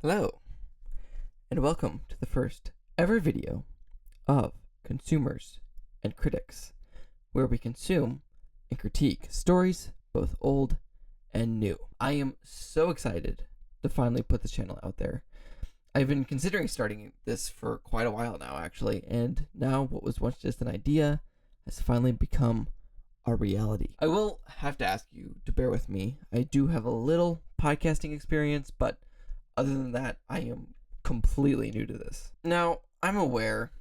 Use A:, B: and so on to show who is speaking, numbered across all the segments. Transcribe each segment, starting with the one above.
A: Hello, and welcome to the first ever video of Consumers and Critics, where we consume and critique stories, both old and new. I am so excited to finally put this channel out there. I've been considering starting this for quite a while now, actually, and now what was once just an idea has finally become a reality. I will have to ask you to bear with me. I do have a little podcasting experience, but other than that, I am completely new to this. Now, I'm aware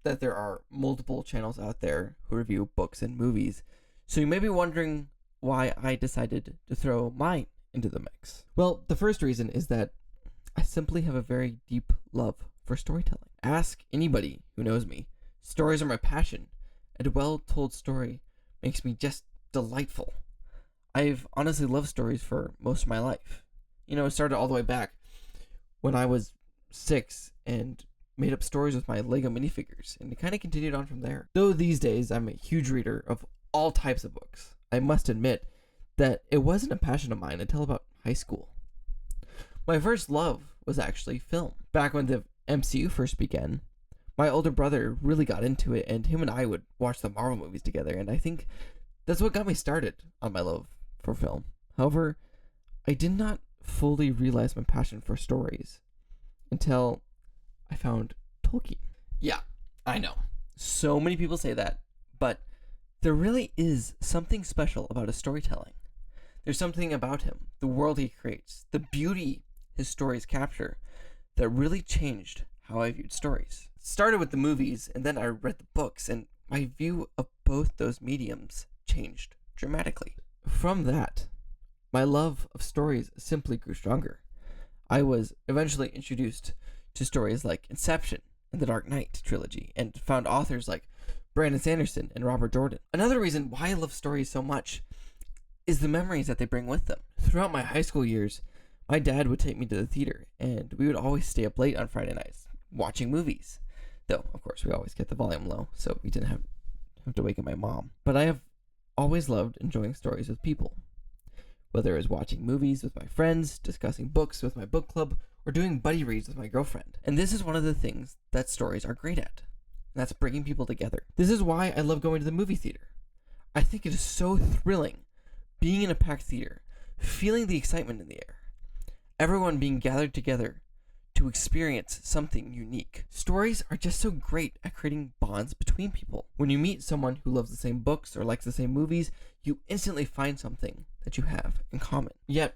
A: that there are multiple channels out there who review books and movies, so you may be wondering why I decided to throw mine into the mix. Well, the first reason is that I simply have a very deep love for storytelling. Ask anybody who knows me. Stories are my passion, and a well-told story makes me just delightful. I've honestly loved stories for most of my life. You know, it started all the way back when I was 6 and made up stories with my Lego minifigures, and it kind of continued on from there. Though these days I'm a huge reader of all types of books, I must admit that it wasn't a passion of mine until about high school. My first love was actually film. Back when the MCU first began, my older brother really got into it, and him and I would watch the Marvel movies together, and I think that's what got me started on my love for film. However, I did not fully realize my passion for stories until I found Tolkien. Yeah, I know. So many people say that, but there really is something special about his storytelling. There's something about him, the world he creates, the beauty his stories capture, that really changed how I viewed stories. It started with the movies, and then I read the books, and my view of both those mediums changed dramatically. From that, my love of stories simply grew stronger. I was eventually introduced to stories like Inception and the Dark Knight trilogy, and found authors like Brandon Sanderson and Robert Jordan. Another reason why I love stories so much is the memories that they bring with them. Throughout my high school years, my dad would take me to the theater, and we would always stay up late on Friday nights watching movies. Though, of course, we always kept the volume low, so we didn't have to wake up my mom. But I have always loved enjoying stories with people. Whether it was watching movies with my friends, discussing books with my book club, or doing buddy reads with my girlfriend. And this is one of the things that stories are great at. And that's bringing people together. This is why I love going to the movie theater. I think it is so thrilling being in a packed theater, feeling the excitement in the air, everyone being gathered together to experience something unique. Stories are just so great at creating bonds between people. When you meet someone who loves the same books or likes the same movies, you instantly find something that you have in common. Yet,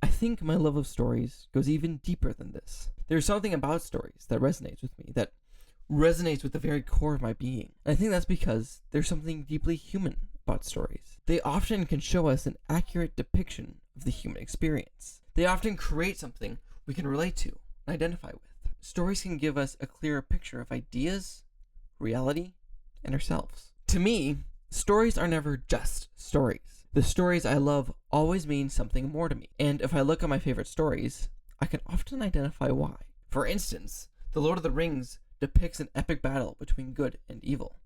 A: I think my love of stories goes even deeper than this. There's something about stories that resonates with me, that resonates with the very core of my being. And I think that's because there's something deeply human about stories. They often can show us an accurate depiction of the human experience. They often create something we can relate to and identify with. Stories can give us a clearer picture of ideas, reality, and ourselves. To me, stories are never just stories. The stories I love always mean something more to me. And if I look at my favorite stories, I can often identify why. For instance, The Lord of the Rings depicts an epic battle between good and evil,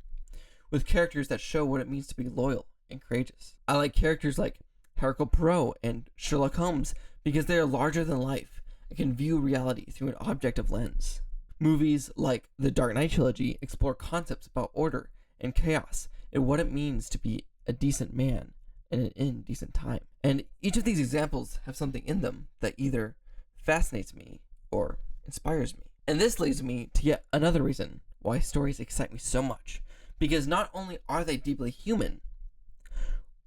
A: with characters that show what it means to be loyal and courageous. I like characters like Hercule Poirot and Sherlock Holmes because they are larger than life and can view reality through an objective lens. Movies like the Dark Knight trilogy explore concepts about order and chaos and what it means to be a decent man in an indecent time. And each of these examples have something in them that either fascinates me or inspires me. And this leads me to yet another reason why stories excite me so much. Because not only are they deeply human,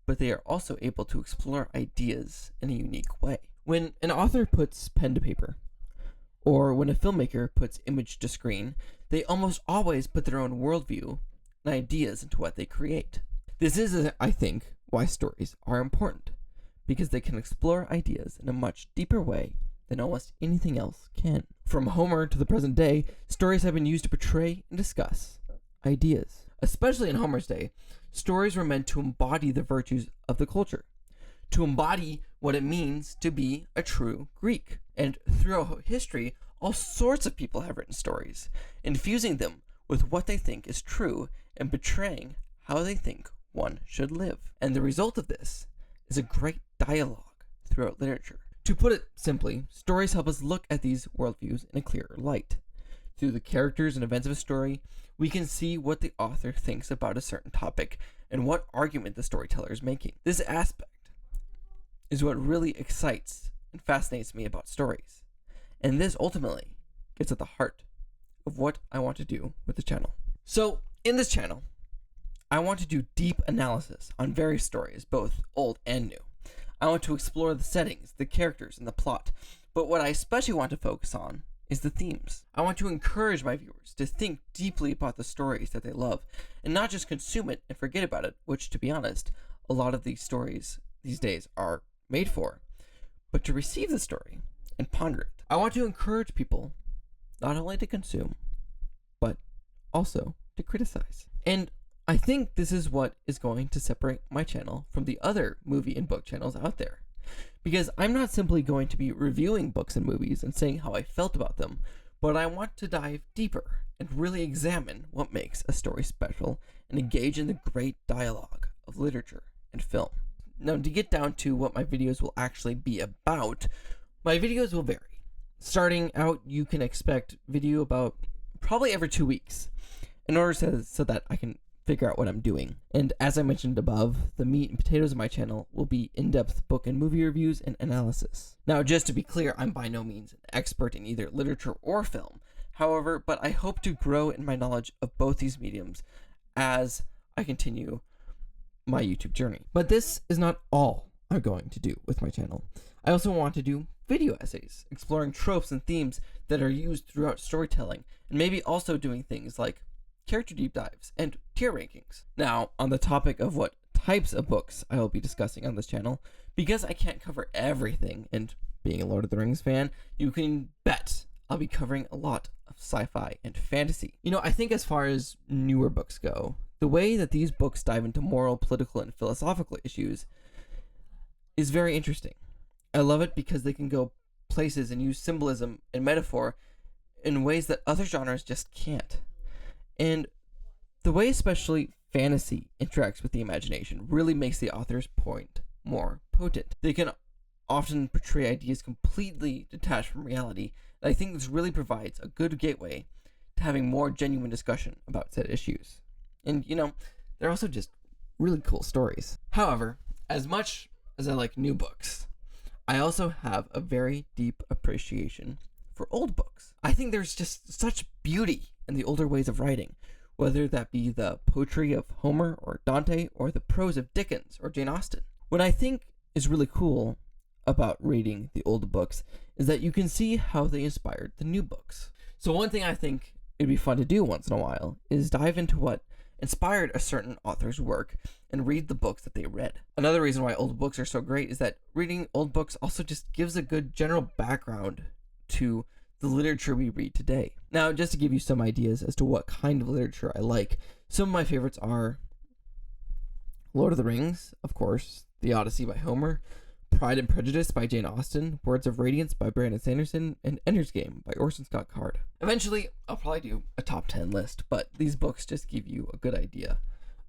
A: but they are also able to explore ideas in a unique way. When an author puts pen to paper, or when a filmmaker puts image to screen, they almost always put their own worldview and ideas into what they create. This is, I think, why stories are important, because they can explore ideas in a much deeper way than almost anything else can. From Homer to the present day, stories have been used to portray and discuss ideas. Especially in Homer's day, stories were meant to embody the virtues of the culture, to embody what it means to be a true Greek. And throughout history, all sorts of people have written stories, infusing them with what they think is true and betraying how they think one should live. And the result of this is a great dialogue throughout literature. To put it simply, stories help us look at these worldviews in a clearer light. Through the characters and events of a story, we can see what the author thinks about a certain topic and what argument the storyteller is making. This aspect is what really excites and fascinates me about stories. And this ultimately gets at the heart of what I want to do with the channel. So, in this channel, I want to do deep analysis on various stories, both old and new. I want to explore the settings, the characters, and the plot, but what I especially want to focus on is the themes. I want to encourage my viewers to think deeply about the stories that they love, and not just consume it and forget about it, which, to be honest, a lot of these stories these days are made for, but to receive the story and ponder it. I want to encourage people not only to consume, but also to criticize. And I think this is what is going to separate my channel from the other movie and book channels out there. Because I'm not simply going to be reviewing books and movies and saying how I felt about them, but I want to dive deeper and really examine what makes a story special and engage in the great dialogue of literature and film. Now, to get down to what my videos will actually be about, my videos will vary. Starting out, you can expect video about probably every 2 weeks in order so that I can figure out what I'm doing. And as I mentioned above, the meat and potatoes of my channel will be in-depth book and movie reviews and analysis. Now, just to be clear, I'm by no means an expert in either literature or film. However, but I hope to grow in my knowledge of both these mediums as I continue my YouTube journey. But this is not all I'm going to do with my channel. I also want to do video essays, exploring tropes and themes that are used throughout storytelling, and maybe also doing things like character deep dives and tier rankings. Now, on the topic of what types of books I will be discussing on this channel, because I can't cover everything, and being a Lord of the Rings fan, you can bet I'll be covering a lot of sci-fi and fantasy. You know, I think as far as newer books go, the way that these books dive into moral, political, and philosophical issues is very interesting. I love it because they can go places and use symbolism and metaphor in ways that other genres just can't. And the way especially fantasy interacts with the imagination really makes the author's point more potent. They can often portray ideas completely detached from reality, and I think this really provides a good gateway to having more genuine discussion about said issues. And, you know, they're also just really cool stories. However, as much as I like new books, I also have a very deep appreciation for old books. I think there's just such beauty in the older ways of writing, whether that be the poetry of Homer or Dante or the prose of Dickens or Jane Austen. What I think is really cool about reading the old books is that you can see how they inspired the new books. So one thing I think it'd be fun to do once in a while is dive into what inspired a certain author's work and read the books that they read. Another reason why old books are so great is that reading old books also just gives a good general background to the literature we read today. Now, just to give you some ideas as to what kind of literature I like, some of my favorites are Lord of the Rings, of course, The Odyssey by Homer, Pride and Prejudice by Jane Austen, Words of Radiance by Brandon Sanderson, and Ender's Game by Orson Scott Card. Eventually, I'll probably do a top 10 list, but these books just give you a good idea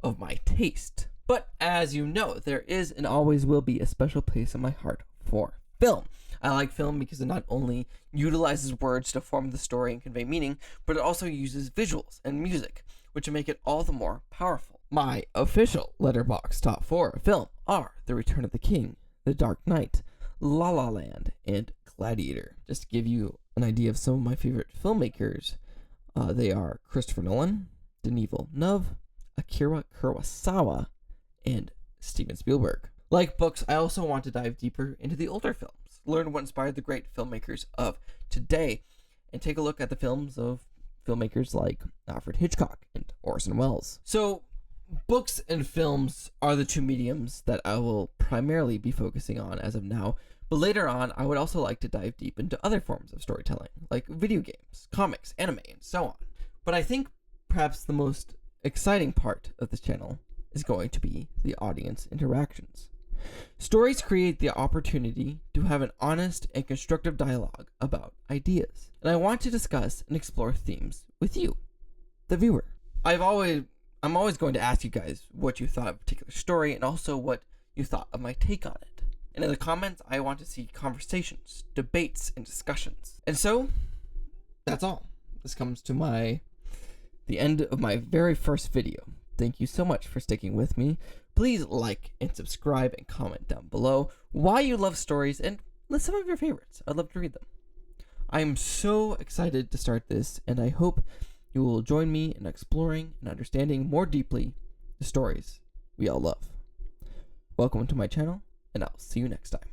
A: of my taste. But as you know, there is and always will be a special place in my heart for film. I like film because it not only utilizes words to form the story and convey meaning, but it also uses visuals and music, which make it all the more powerful. My official Letterboxd top 4 of film are The Return of the King, The Dark Knight, La La Land, and Gladiator. Just to give you an idea of some of my favorite filmmakers, they are Christopher Nolan, Denis Villeneuve, Akira Kurosawa, and Steven Spielberg. Like books, I also want to dive deeper into the older films, learn what inspired the great filmmakers of today, and take a look at the films of filmmakers like Alfred Hitchcock and Orson Welles. So, books and films are the two mediums that I will primarily be focusing on as of now, but later on, I would also like to dive deep into other forms of storytelling, like video games, comics, anime, and so on. But I think perhaps the most exciting part of this channel is going to be the audience interactions. Stories create the opportunity to have an honest and constructive dialogue about ideas, and I want to discuss and explore themes with you, the viewer. I'm always going to ask you guys what you thought of a particular story and also what you thought of my take on it. And in the comments, I want to see conversations, debates, and discussions. And so, that's all. This comes to the end of my very first video. Thank you so much for sticking with me. Please like and subscribe and comment down below why you love stories and list some of your favorites. I'd love to read them. I am so excited to start this, and I hope you will join me in exploring and understanding more deeply the stories we all love. Welcome to my channel, and I'll see you next time.